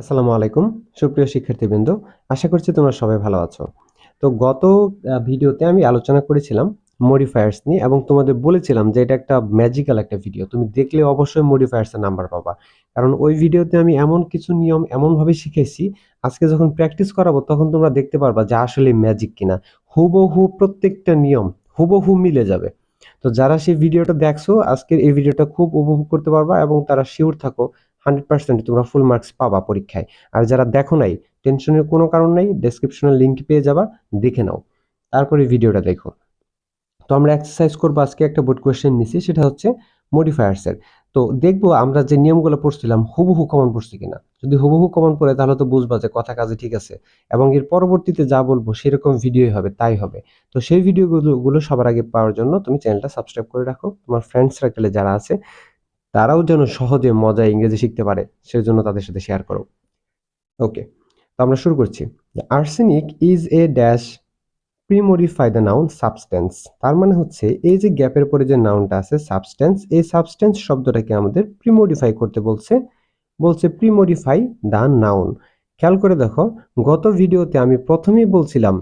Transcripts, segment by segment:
আসসালামু আলাইকুম সুপ্রিয় শিক্ষার্থীবৃন্দ, আশা করছি তোমরা সবাই ভালো আছো। তো গত ভিডিওতে আমি আলোচনা করেছিলাম মডিফায়ার্স নিয়ে এবং তোমাদের বলেছিলাম যে এটা একটা ম্যাজিক্যাল একটা ভিডিও, তুমি দেখলে অবশ্যই মডিফায়ার্স এর নাম্বার পাবা। কারণ ওই ভিডিওতে আমি এমন কিছু নিয়ম এমন ভাবে শিখাইছি, আজকে যখন প্র্যাকটিস করাবো তখন তোমরা দেখতে পারবা যে আসলে ম্যাজিক কিনা। হুবহু প্রত্যেকটা নিয়ম হুবহু মিলে যাবে। তো যারা সেই ভিডিওটা দেখছো আজকের এই ভিডিওটা খুব উপভোগ করতে পারবা এবং তারা শিওর থাকো 100% তোমরা ফুল মার্কস পাবা পরীক্ষায়। আর যারা দেখো নাই, টেনশনের কোনো কারণ নাই, ডেসক্রিপশনে লিংক পেয়ে যাবা, দেখে নাও, তারপরে ভিডিওটা দেখো। তো আমরা এক্সারসাইজ করবো, আজকে একটা বোর্ড কোয়েশ্চেন নিছি, সেটা হচ্ছে মডিফায়ার্স এর। তো দেখবো আমরা যে নিয়মগুলো পড়ছিলাম হুবহু কমন পড়ছে কিনা। যদি হুবহু কমন পড়ে তাহলে তো বুঝবা যে কথা কাজে ঠিক আছে, এবং এর পরবর্তীতে যা বলবো সেরকম ভিডিওই হবে, তাই হবে। তো সেই ভিডিওগুলো সবার আগে পাওয়ার জন্য তুমি চ্যানেলটা সাবস্ক্রাইব করে রাখো, তোমার ফ্রেন্ড সার্কেলে যারা আছে তারাও যেন সহজে মজায় ইংরেজি শিখতে পারে, সেজন্য তাদের সাথে শেয়ার করো। ওকে, তো আমরা শুরু করছি। Arsenic is a dash premodify the noun substance. তার মানে হচ্ছে এই যে গ্যাপের পরে যে নাউনটা আছে সাবস্টেন্স, এই সাবস্টেন্স শব্দটাকে আমাদের প্রিমডিফাই করতে বলছে। বলছে প্রিমডিফাই দ্য নাউন। খেয়াল করে দেখো, গত ভিডিওতে আমি প্রথমেই বলছিলাম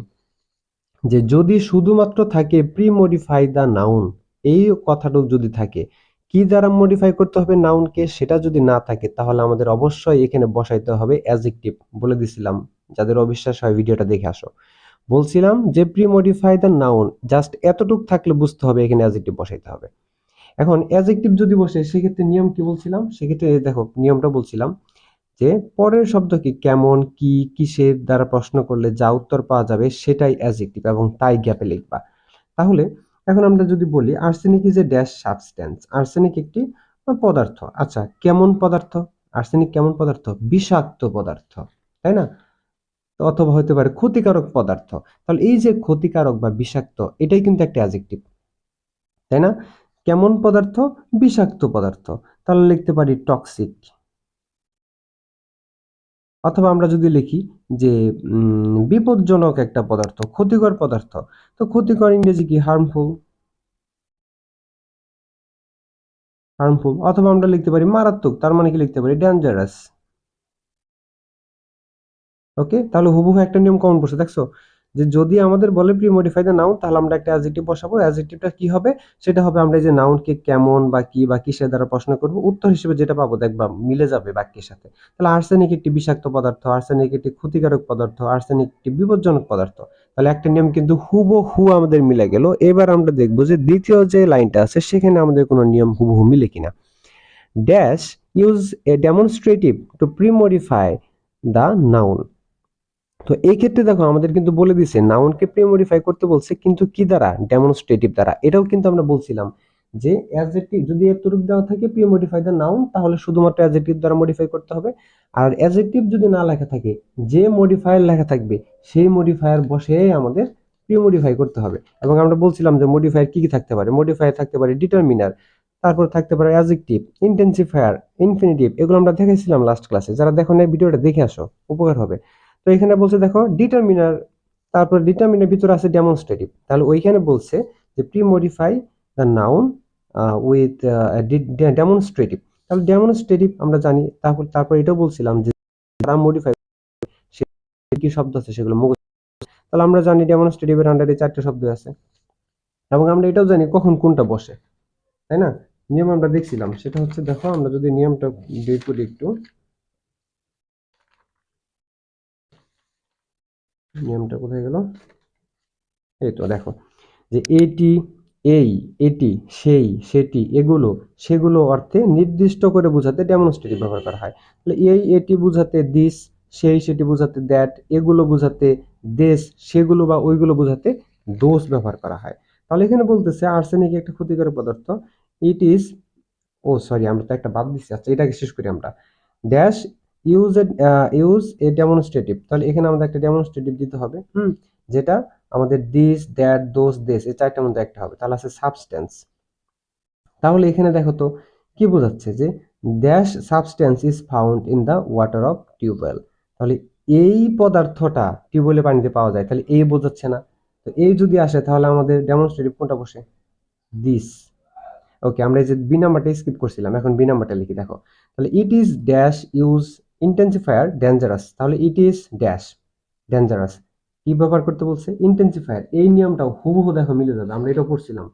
যে যদি শুধুমাত্র থাকে প্রিমডিফাই দ্য নাউন, এই কথাটুকু যদি থাকে, কি দ্বারা মডিফাই করতে হবে নাউনকে সেটা যদি না থাকে, তাহলে আমাদের অবশ্যই এখানে বসাইতে হবে অ্যাডজেক্টিভ। বলে দিছিলাম, যাদের অবিশ্বাস হয় ভিডিওটা দেখে আসো। বলছিলাম যে প্রিমডিফাই দ্য নাউন, জাস্ট এতটুক থাকলে বুঝতে হবে এখানে অ্যাডজেক্টিভ বসাইতে হবে। এখন অ্যাডজেক্টিভ যদি বসে সেক্ষেত্রে নিয়ম কি বলছিলাম, সেক্ষেত্রে দেখো নিয়মটা বলছিলাম যে পরের শব্দ কি, কেমন, কি, কিসের দ্বারা প্রশ্ন করলে যা উত্তর পাওয়া যাবে সেটাই অ্যাডজেক্টিভ এবং তাই গ্যাপে লিখবা। তাহলে এখন আমরা যদি বলি arsenic is a dash substance, arsenic একটি পদার্থ। আচ্ছা, কেমন পদার্থ? আর্সেনিক কেমন পদার্থ? বিষাক্ত পদার্থ, তাই না? তো অথবা হতে পারে ক্ষতিকারক পদার্থ। তাহলে এই যে ক্ষতিকারক বা বিষাক্ত, এটাই কিন্তু একটা অ্যাডজেক্টিভ, তাই না? কেমন পদার্থ? বিষাক্ত পদার্থ। তাহলে লিখতে পারি টক্সিক। অথবা আমরা যদি লিখি যে বিপজ্জনক একটা পদার্থ, ক্ষতিকর পদার্থ, তো ক্ষতিকর ইংরেজি কি? হার্মফুল। হার্মফুল। অথবা আমরা লিখতে পারি মারাত্মক, তার মানে কি লিখতে পারি ডেঞ্জারাস। ওকে, তাহলে হুবহু একটা নিয়ম কমন পড়ছে, দেখছো? যে যদি আমাদের বলে প্রি মডিফাই দ্য নাউন, তাহলে আমরা একটা অ্যাডজেক্টিভ বসাবো। অ্যাডজেক্টিভটা কি হবে? সেটা হবে আমরা এই যে নাউনকে কেমন বা কি বা কিসের দ্বারা প্রশ্ন করব, উত্তর হিসেবে যেটা পাবো দেখবা মিলে যাবে বাক্যের সাথে। তাহলে আর্সেনিক একটি বিষাক্ত পদার্থ, আর্সেনিক একটি ক্ষতিকারক পদার্থ, আর্সেনিক একটি বিপজ্জনক পদার্থ। তাহলে একটা নিয়ম কিন্তু হুবহু আমাদের মিলে গেল। এবার আমরা দেখবো যে দ্বিতীয় যে লাইনটা আছে সেখানে আমাদের কোনো নিয়ম হুবহু মিলে কিনা। Dash use a demonstrative two pre modify the noun. তো এই ক্ষেত্রে দেখো আমাদের কিন্তু বলে দিছে নাউনকে প্রি-মডিফাই করতে বলছে, কিন্তু কি দ্বারা? ডেমনস্ট্রেটিভ দ্বারা। এটাও কিন্তু আমরা বলছিলাম যে অ্যাডজেক্টিভ যদি এতটুকু দেওয়া থাকে প্রি-মডিফাই দ্য নাউন, তাহলে শুধুমাত্র অ্যাডজেক্টিভ দ্বারা মডিফাই করতে হবে। আর অ্যাডজেক্টিভ যদি না লেখা থাকে, যে মডিফায়ার লেখা থাকবে সেই মডিফায়ার বসে আমাদের প্রি-মডিফাই করতে হবে। এবং আমরা বলছিলাম যে মডিফায়ার কি কি থাকতে পারে। মডিফায়ার থাকতে পারে ডিটারমিনার, তারপর থাকতে পারে অ্যাডজেক্টিভ, ইন্টেন্সিফায়ার, ইনফিনিটিভ। এগুলো আমরা দেখাইছিলাম লাস্ট ক্লাসে, যারা দেখো না ভিডিওটা দেখে আসো, উপকার হবে। তো এখানে বলছে দেখো ডিটারমিনার, তারপর ডিটারমিনার ভিতরে আছে ডেমনস্ট্রেটিভ। তাহলে ওইখানে বলছে যে pre modify the noun with demonstrative. তাহলে ডেমনস্ট্রেটিভ আমরা জানি। তারপর এটাও বলছিলাম যে যারা মডিফাই, কি শব্দ আছে সেগুলো মুখস্থ। তাহলে আমরা জানি ডেমনস্ট্রেটিভের আন্ডারে 4টা শব্দ আছে, এবং আমরা এটাও জানি কখন কোনটা বসে, তাই না? নিয়ম আমরা দেখছিলাম, সেটা হচ্ছে দেখো আমরা যদি নিয়মটা বের করি একটু, নিয়মটা কোথায় গেল? এই তো দেখো, যে এটি, এই, এটি, সেই, সেটি, এগুলো, সেগুলো অর্থে নির্দিষ্ট করে বোঝাতে ডেমনস্ট্রেটিভ ব্যবহার করা হয়। তাহলে এই, এটি বোঝাতে দিস, সেই, সেটি বোঝাতে দ্যাট, এগুলো বোঝাতে দেশ, সেগুলো বা ওইগুলো বোঝাতে দোষ ব্যবহার করা হয়। তাহলে এখানে বলতেছে আর্সেনিক একটা ক্ষতিকর পদার্থ। ইট ইজ, ও সরি আমরা তো একটা বাদ দিচ্ছি, আচ্ছা এটাকে শেষ করি আমরা। Dash use a, use a demonstrative. তাহলে এখানে আমাদের একটা ডেমনস্ট্রেটিভ দিতে হবে, যেটা আমাদের দিস, দ্যাট, দোস, দেশ, এই 4টার মধ্যে একটা হবে। তাহলে আছে সাবস্টেন্স। তাহলে এখানে দেখো তো কি বোঝাচ্ছে যে dash substance is found in the water of tubewell. তাহলে এই পদার্থটা টিউবওয়েলের পানিতে পাওয়া যায়, তাহলে এই বোঝাচ্ছে না? তো এই যদি আসে তাহলে আমাদের ডেমনস্ট্রেটিভ কোনটা বসে? দিস। ওকে, আমরা এই যে বি নাম্বারটা স্কিপ করছিলাম, এখন বি নাম্বারটা লিখি দেখো। তাহলে it is dash use intensifier dangerous, তাহলে ইট ইজ ড্যাশ ডেঞ্জারাস। কি ব্যবহার করতে বলছে? ইন্টেন্সিফায়ার। এই নিয়মটাও হুবহু দেখো মিলে যাবে, আমরা এটা পড়ছিলাম।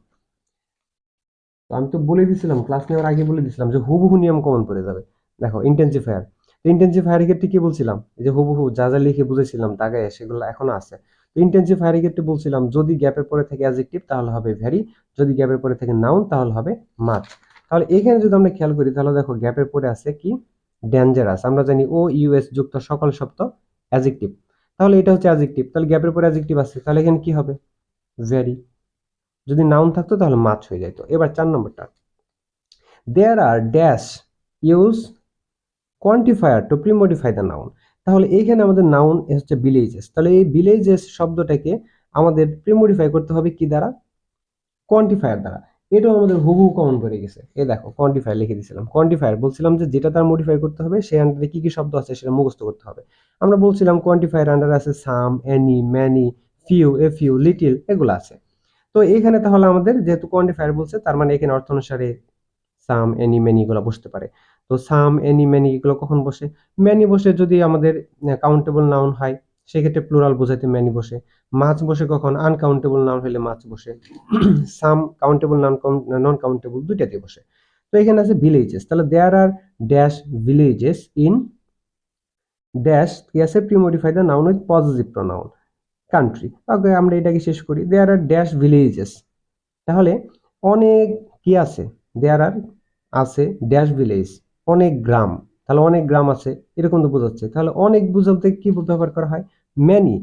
তো আমি তো বলে দিছিলাম, ক্লাস নেওয়ার আগে বলে দিছিলাম যে হুবহু নিয়ম কমন পড়ে যাবে। দেখো ইন্টেন্সিফায়ার, ইন্টেন্সিফায়ারের ক্ষেত্রে কি বলছিলাম? এই যে হুবহু যা যা লিখে বুঝেছিলাম দাগায় সেগুলো এখনো আছে। তো ইন্টেন্সিফায়ারের ক্ষেত্রে বলছিলাম যদি গ্যাপের পরে থাকে অ্যাডজেক্টিভ তাহলে হবে ভেরি, যদি গ্যাপের পরে থাকে নাউন তাহলে হবে মাচ। তাহলে এখানে যদি আমরা খেয়াল করি তাহলে দেখো গ্যাপের পরে আছে কি? ডেঞ্জারাস। আমরা জানি ও ইউএস যুক্ত সকল শব্দ অ্যাডজেক্টিভ, তাহলে এটা হচ্ছে অ্যাডজেক্টিভ, তাহলে গ্যাপের পরে অ্যাডজেক্টিভ আছে, তাহলে এখানে কি হবে? ভেরি। যদি নাউন থাকতো তাহলে মাচ হয়ে যেত। এবার 4 নম্বরটা, there are dash use quantifier to pre-modify the noun। তাহলে এইখানে আমাদের নাউন হচ্ছে ভিলেজেস, তাহলে এই ভিলেজেস শব্দটাকে আমাদের প্রিমডিফাই করতে হবে কি দ্বারা? কোয়ান্টিফায়ার দ্বারা। এটাও আমাদের হুবহু কমন করে গেছে, এই দেখো কোয়ান্টিফায়ার লিখে দিয়েছিলাম। কোয়ান্টিফায়ার বলছিলাম যে যেটা দ্বারা মডিফাই করতে হবে সেই আন্ডারে কি কি শব্দ আছে সেটা মুখস্থ করতে হবে। আমরা বলছিলাম কোয়ান্টিফায়ার আন্ডারে আছে some, any, many, few, a few, little, এগুলো আছে। তো এখানে তাহলে আমাদের যেহেতু কোয়ান্টিফায়ার বলছে তার মানে এখানে অর্থ অনুসারে সাম, এনি, ম্যানি এগুলো বসতে পারে। তো সাম, এনি, ম্যানি এগুলো কখন বসে? ম্যানি বসে যদি আমাদের কাউন্টেবল নাউন হয় সেক্ষেত্রে প্লুরাল বোঝাইতে ম্যানি বসে। মাছ বসে কখন? আনকাউন্টেবল নাউন হলে মাছ বসে। সাম কাউন্টেবল, নন কাউন্টেবল দুইটাতে বসে। তো এখানে আছে ভিলেজেস, তাহলে there are dash villages in dash কি আছে? Premodify the noun with positive pronoun country. Okay, আমরা এটাকে শেষ করি। দেয়ার আর ড্যাশ ভিলেজেস, তাহলে অনেক কি আছে? দেয়ার আর আছে ড্যাশ ভিলেজ, অনেক গ্রাম, তাহলে অনেক গ্রাম আছে এরকম তো বোঝাচ্ছে। তাহলে অনেক বুঝাতে কি ব্যবহার করা হয়? ম্যানি।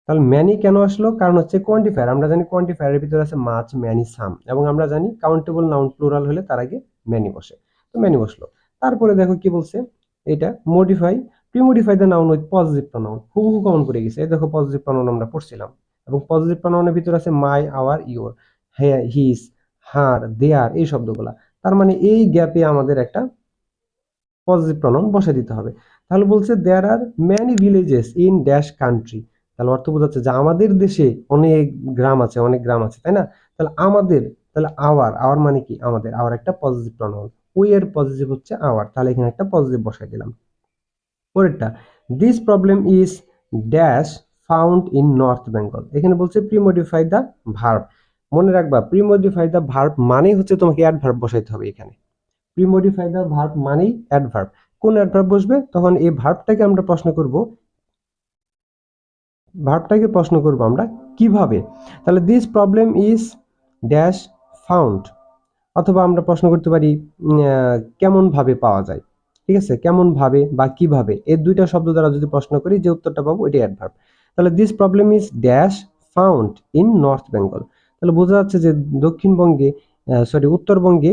তাহলে ম্যানি কেন আসলো? কারণ হচ্ছে কোয়ান্টিফায়ার। আমরা জানি কোয়ান্টিফায়ারের ভিতরে আছে মাছ, ম্যানি, সাম, এবং আমরা জানি কাউন্টেবল নাউন প্লুরাল হলে তার আগে ম্যানি বসে, তো ম্যানি বসলো। তারপরে দেখো কি বলছে, এটা modify premodify the noun with positive pronoun, হুবহু কমন পড়ে গেছে। এই দেখো পজিটিভ প্রনাউন আমরা পড়ছিলাম, এবং পজিটিভ প্রনাউনের ভিতরে আছে মাই, আওয়ার, ইওর, হ্যাঁ, হিজ, হার, দেয়ার, এই শব্দগুলা। তার মানে এই গ্যাপে আমাদের একটা পজিটিভ প্রনাউন বসাই দিতে হবে। তাহলে বলছে there are many villages in dash country, তাহলে অর্থ বোঝাচ্ছে যে আমাদের দেশে অনেক গ্রাম আছে, অনেক গ্রাম আছে, তাই না? তাহলে আমাদের, তাহলে আওয়ার, আওয়ার মানে কি? আমাদের, আওয়ার একটা পজিটিভ প্রনাউন, ওই এর পজিটিভ হচ্ছে আওয়ার, তাহলে এখানে একটা পজিটিভ বসাই দিলাম। পরেরটা, this problem is dash found in north Bengal. এখানে বলছে প্রিমডিফাই দ্য ভার্ব। মনে রাখবা প্রিমডিফাই দ্য ভার্ব মানেই হচ্ছে তোমাকে অ্যাডভার্ব বসাইতে হবে এখানে। প্রিমডিফাই দ্য ভার্ব মানেই অ্যাডভার্ব। কোন অ্যাডভার্ব বসবে? তখন এই ভার্বটাকে আমরা প্রশ্ন করব, ভার্বটাকে প্রশ্ন করব আমরা কিভাবে। তাহলে this problem is dash found, অথবা আমরা প্রশ্ন করতে পারি কেমন ভাবে পাওয়া যায়। ঠিক আছে, কেমন ভাবে বা কিভাবে, এই দুইটা শব্দ দ্বারা যদি প্রশ্ন করি যে উত্তরটা পাবো এটাই অ্যাডভার্ব। তাহলে this problem is dash found in north Bengal, তাহলে বোঝা যাচ্ছে যে দক্ষিণবঙ্গে, উত্তরবঙ্গে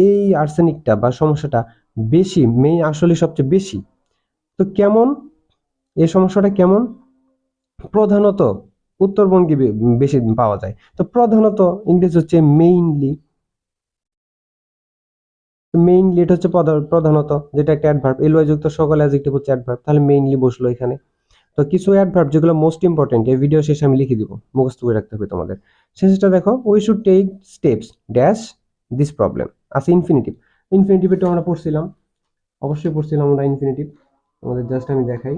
এই আর্সেনিকটা বা সমস্যাটা বেশি, মেইন আসলে সবচেয়ে বেশি। তো কেমন, এই সমস্যাটা কেমন? প্রধানত উত্তরবঙ্গে বেশি পাওয়া যায়। তো প্রধানত ইংরেজি হচ্ছে মেইনলি, মেইনলি এটা হচ্ছে প্রধানত, যেটা একটা অ্যাডভার্ব, এলওয়াই যুক্ত সকল অ্যাডজেক্টিভ হচ্ছে অ্যাডভার্ব, তাহলে মেইনলি বসলো এখানে। তো কিছু অ্যাডভার্ব যেগুলো মোস্ট ইম্পর্টেন্ট এই ভিডিও শেষে আমি লিখে দিব, মুখস্থ করে রাখতে হবে তোমাদের। শেষেটা দেখো, we should take steps dash this problem. আছে ইনফিনিটিভ, ইনফিনিটিভ এটা আমরা পড়ছিলাম, অবশ্যই পড়ছিলাম আমরা ইনফিনিটিভ। তোমাদের জাস্ট আমি দেখাই,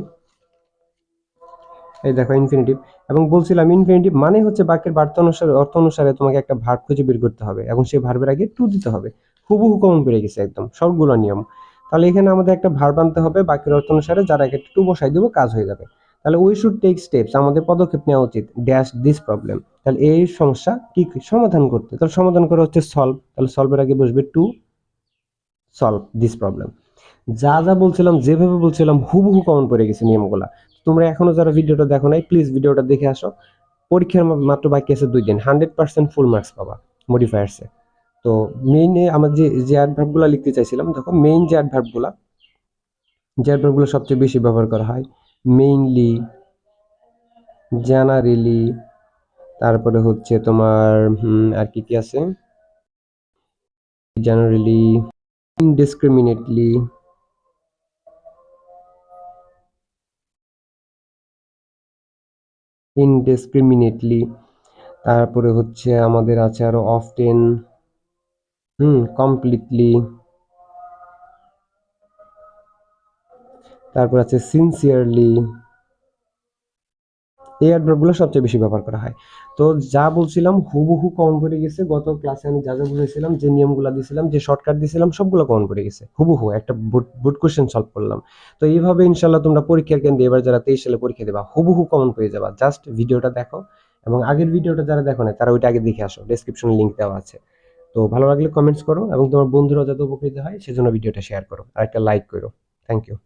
এই দেখো ইনফিনিটিভ। এবং বলছিলাম ইনফিনিটিভ মানে হচ্ছে বাক্যের অর্থ অনুসারে তোমাকে একটা ভার্ব খুঁজে বের করতে হবে এবং সেই ভার্বের আগে টু দিতে হবে। হুবহু কমন পেয়ে গেছে একদম সবগুলো নিয়ম। তাহলে এখানে আমাদের একটা ভার্ব আনতে হবে বাক্যের অর্থ অনুসারে, যার আগে টু বসাই দেবো, কাজ হয়ে যাবে। তাহলে উই শুড টেক স্টেপস, আমাদের পদক্ষেপ নেওয়া উচিত, ড্যাশ দিস প্রবলেম, তাহলে এই সমস্যা কি সমাধান করতে। তাহলে সমাধান করা হচ্ছে সলভ, তাহলে সলভের আগে বসবে টু সলভ দিস প্রবলেম। যা যা বলছিলাম, যেভাবে বলছিলাম হুবহু কমন পড়ে গেছে নিয়মগুলা। তোমরা এখনো যারা ভিডিওটা দেখো নাই প্লিজ ভিডিওটা দেখে আসো। পরীক্ষার মাত্র বাকি আছে 2 দিন, 100% ফুল মার্কস পাবা মডিফায়ার্সে। তো মেইনে আমার যে অ্যাডভার্ব গুলা লিখতে চাইছিলাম, দেখো মেইন যে অ্যাডভার্ব গুলো সবচেয়ে বেশি ব্যবহার করা হয়, মেইনলি, জেনারেলি, তারপরে হচ্ছে তোমার আর কি কি আছে, জেনারেলি, ইনডিসক্রিমিনেটলি, ইনডিসক্রিমিনেটলি, তারপরে হচ্ছে আমাদের আছে আরো অফটেন, কমপ্লিটলি, তারপর আছে সিনসিয়ারলি। এই অ্যাডভার্বগুলো সবচেয়ে বেশি ব্যবহার করা হয়। তো যা বলছিলাম হুবহু কমন পড়ে গেছে। গত ক্লাসে আমি যা যা বুঝেছিলাম, যে নিয়মগুলো দিয়েছিলাম, যে শর্টকাট দিয়েছিলাম, সবগুলো কমন পড়ে গেছে। হুবহু একটা বোর্ড কোশ্চেন সলভ করলাম। তো এইভাবে ইনশাল্লাহ তোমরা পরীক্ষার কেন্দ্রে এবার যারা 23 সালে পরীক্ষা দেবা হুবহু কমন পেয়ে যাবা। জাস্ট ভিডিওটা দেখো, এবং আগের ভিডিওটা যারা দেখো না তারা ওইটা আগে দেখে আসো, ডেসক্রিপশনে লিঙ্ক দেওয়া আছে। তো ভালো লাগলে কমেন্টস করো, এবং তোমার বন্ধুরাও যাতে উপকৃত হয় সেজন্য ভিডিওটা শেয়ার করো আর একটা লাইক করো। Thank you.